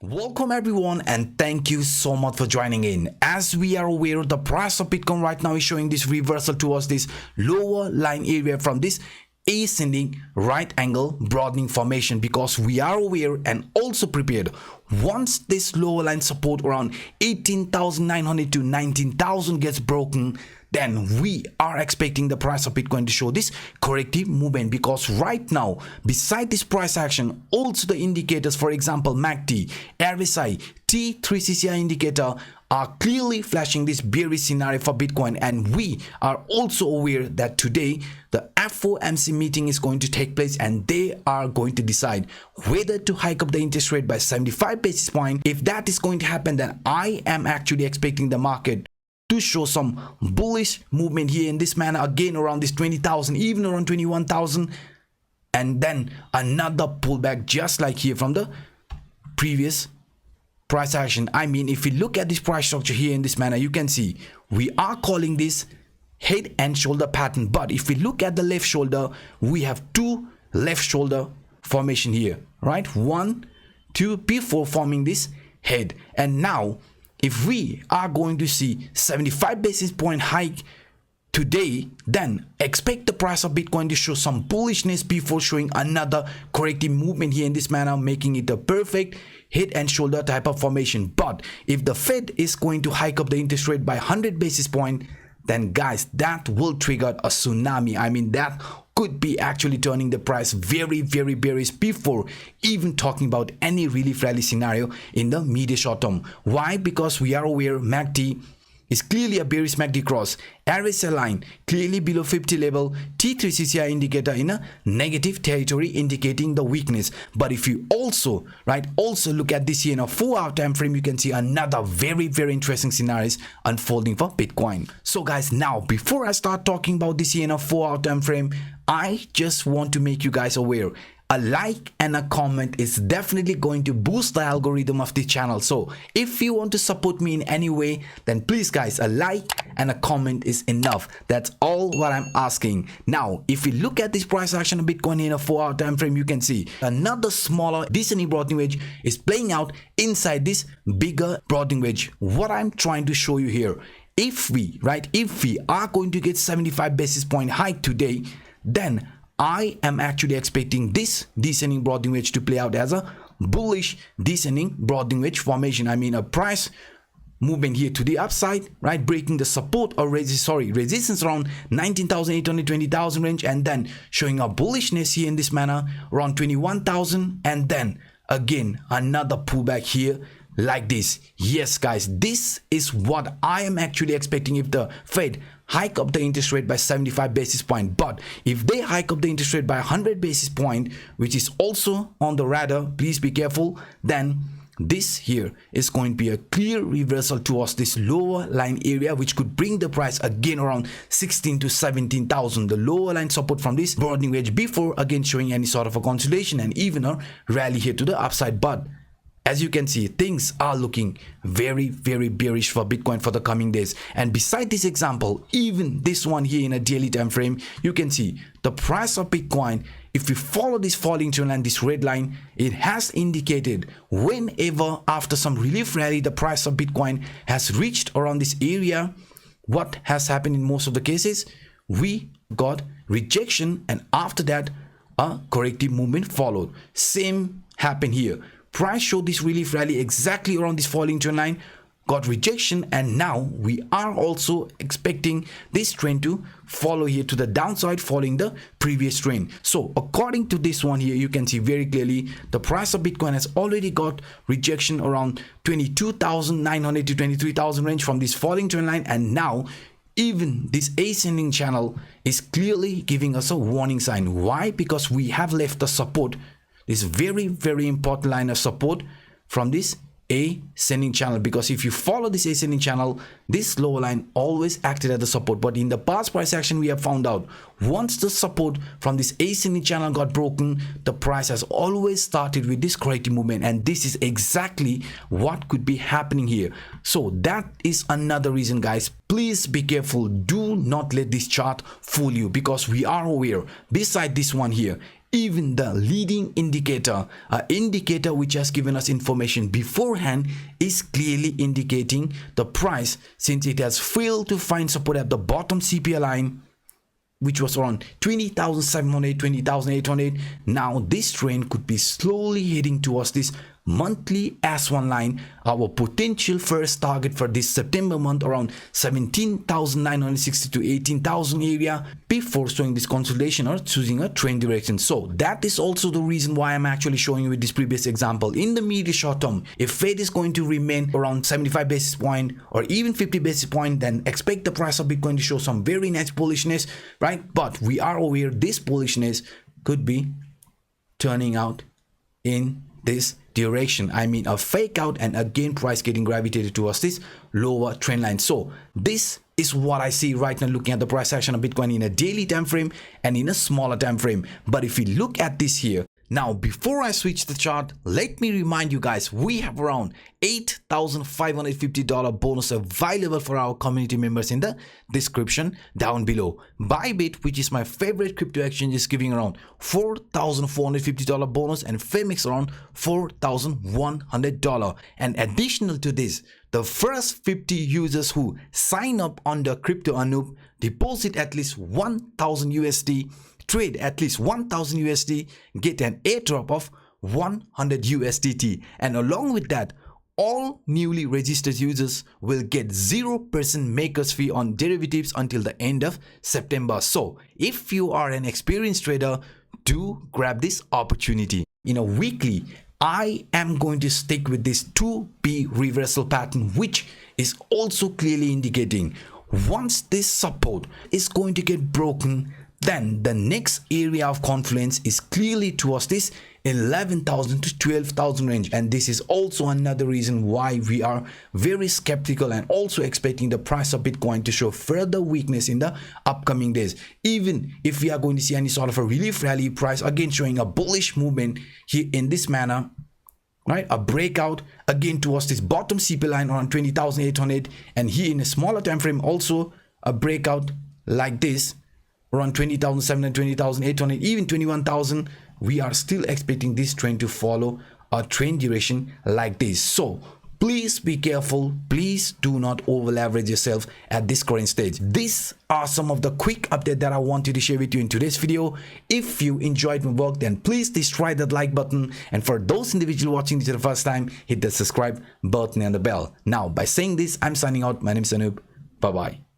Welcome everyone, and thank you so much for joining in. As we are aware, the price of Bitcoin right now is showing this reversal towards this lower line area from this ascending right angle broadening formation, because we are aware and also prepared once this lower line support around 18,900 to 19,000 gets broken, then we are expecting the price of Bitcoin to show this corrective movement. Because right now, beside this price action, also the indicators, for example MACD, RSI, T3CCI indicator are clearly flashing this bearish scenario for Bitcoin. And we are also aware that today the FOMC meeting is going to take place, and they are going to decide whether to hike up the interest rate by 75 basis points. If that is going to happen, then I am actually expecting the market to show some bullish movement here in this manner, again around this 20,000, even around 21,000, and then another pullback just like here from the previous price action. I mean, if you look at this price structure here in this manner, you can see we are calling this head and shoulder pattern. But if we look at the left shoulder, we have two left shoulder formation here, right? 1, 2 before forming this head. And now if we are going to see 75 basis point hike today, then expect the price of Bitcoin to show some bullishness before showing another corrective movement here in this manner, making it a perfect head and shoulder type of formation. But if the Fed is going to hike up the interest rate by 100 basis point, then guys, that will trigger a tsunami. I mean, that could be actually turning the price very bearish before even talking about any really rally scenario in the medium short term. Why? Because we are aware MACD is clearly a bearish MACD cross, RSI line clearly below 50 level, T3CCI indicator in a negative territory indicating the weakness. But if you also look at this here in a 4-hour time frame, you can see another very interesting scenarios unfolding for Bitcoin. So guys, now before I start talking about this here in a 4-hour time frame, I just want to make you guys aware, a like and a comment is definitely going to boost the algorithm of the channel. So if you want to support me in any way, then please guys, a like and a comment is enough. That's all what I'm asking. Now if you look at this price action of Bitcoin in a 4-hour time frame, you can see another smaller descending broadening wedge is playing out inside this bigger broadening wedge. What I'm trying to show you here, if we are going to get 75 basis point hike today, then I am actually expecting this descending broadening wedge to play out as a bullish descending broadening wedge formation. I mean, a price movement here to the upside, right, breaking the support or resistance around 19,800 20,000 range, and then showing a bullishness here in this manner around 21,000, and then again another pullback here like this. Yes guys, this is what I am actually expecting if the Fed hike up the interest rate by 75 basis point. But if they hike up the interest rate by 100 basis point, which is also on the radar, please be careful, then this here is going to be a clear reversal towards this lower line area, which could bring the price again around 16 to 17,000, the lower line support from this broadening wedge, before again showing any sort of a consolidation and even a rally here to the upside. But as you can see, things are looking very bearish for Bitcoin for the coming days. And beside this example, even this one here in a daily time frame, you can see the price of Bitcoin, if we follow this falling trend line, this red line, it has indicated whenever after some relief rally the price of Bitcoin has reached around this area, what has happened in most of the cases, we got rejection, and after that a corrective movement followed. Same happened here. Price showed this relief rally exactly around this falling trend line, got rejection, and now we are also expecting this trend to follow here to the downside following the previous trend. So according to this one here, you can see very clearly the price of Bitcoin has already got rejection around 22,900 to 23,000 range from this falling trend line, and now even this ascending channel is clearly giving us a warning sign. Why? Because we have left the support, this very important line of support from this ascending channel, because if you follow this ascending channel, this lower line always acted as the support. But in the past price action, we have found out once the support from this ascending channel got broken, the price has always started with this corrective movement, and this is exactly what could be happening here. So that is another reason, guys, please be careful. Do not let this chart fool you, because we are aware beside this one here, even the leading indicator, an indicator which has given us information beforehand, is clearly indicating the price, since it has failed to find support at the bottom CPI line, which was around 20,700, 20,800. Now this trend could be slowly heading towards this monthly S1 line, our potential first target for this September month, around 17,960 to 18,000 area, before showing this consolidation or choosing a trend direction. So that is also the reason why I'm actually showing you with this previous example. In the medium short term, if Fed is going to remain around 75 basis point or even 50 basis point, then expect the price of Bitcoin to show some very nice bullishness, right? But we are aware this bullishness could be turning out in this direction. I mean a fake out, and again price getting gravitated towards this lower trend line. So this is what I see right now looking at the price action of Bitcoin in a daily time frame and in a smaller time frame. But if we look at this here, now before I switch the chart, let me remind you guys, we have around $8,550 bonus available for our community members in the description down below. Bybit, which is my favorite crypto exchange, is giving around $4,450 bonus, and Phemex around $4,100. And additional to this, the first 50 users who sign up under Crypto Anup, deposit at least 1,000 USD, trade at least 1,000 USD, get an airdrop of 100 USDT. And along with that, all newly registered users will get 0% makers fee on derivatives until the end of September. So if you are an experienced trader, do grab this opportunity. In a weekly, I am going to stick with this 2B reversal pattern, which is also clearly indicating once this support is going to get broken, then the next area of confluence is clearly towards this 11,000 to 12,000 range. And this is also another reason why we are very skeptical and also expecting the price of Bitcoin to show further weakness in the upcoming days. Even if we are going to see any sort of a relief rally, price again showing a bullish movement here in this manner, right? A breakout again towards this bottom CP line around 20,800, and here in a smaller time frame also a breakout like this around 20,700, 20,800, even 21,000. We are still expecting this trend to follow a trend duration like this. So please be careful. Please do not over leverage yourself at this current stage. These are some of the quick updates that I wanted to share with you in today's video. If you enjoyed my work, then please destroy that like button. And for those individuals watching this for the first time, hit the subscribe button and the bell. Now, by saying this, I'm signing out. My name is Anup. Bye-bye.